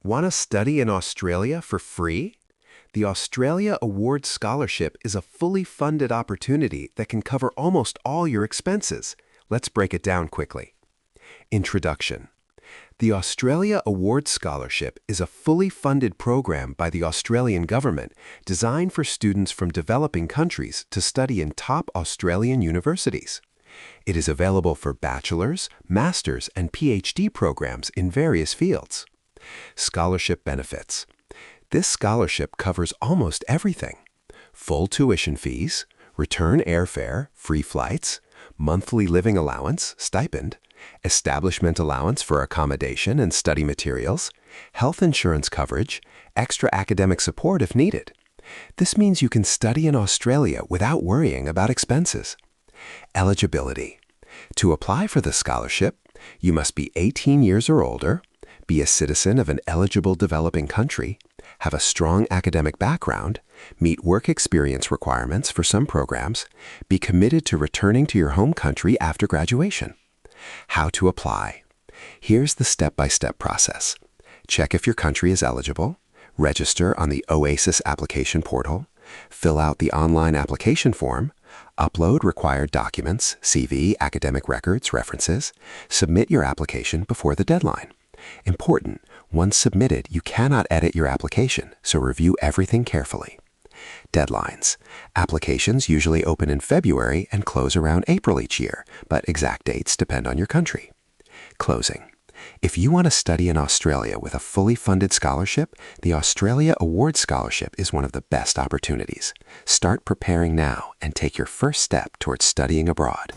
Want to study in Australia for free? The Australia Award Scholarship is a fully funded opportunity that can cover almost all your expenses. Let's break it down quickly. Introduction. The Australia Award Scholarship is a fully funded program by the Australian government designed for students from developing countries to study in top Australian universities. It is available for bachelor's, master's, and PhD programs in various fields. Scholarship benefits. This scholarship covers almost everything: full tuition fees, return airfare, free flights, monthly living allowance, stipend, establishment allowance for accommodation and study materials, health insurance coverage, extra academic support if needed. This means you can study in Australia without worrying about expenses. Eligibility. To apply for the scholarship, you must be 18 years or older, be a citizen of an eligible developing country, have a strong academic background, meet work experience requirements for some programs, be committed to returning to your home country after graduation. How to apply. Here's the step-by-step process. Check if your country is eligible, register on the OASIS application portal, fill out the online application form, upload required documents, CV, academic records, references, submit your application before the deadline. Important, once submitted, you cannot edit your application, so review everything carefully. Deadlines. Applications usually open in February and close around April each year, but exact dates depend on your country. Closing. If you want to study in Australia with a fully funded scholarship, the Australia Award Scholarship is one of the best opportunities. Start preparing now and take your first step towards studying abroad.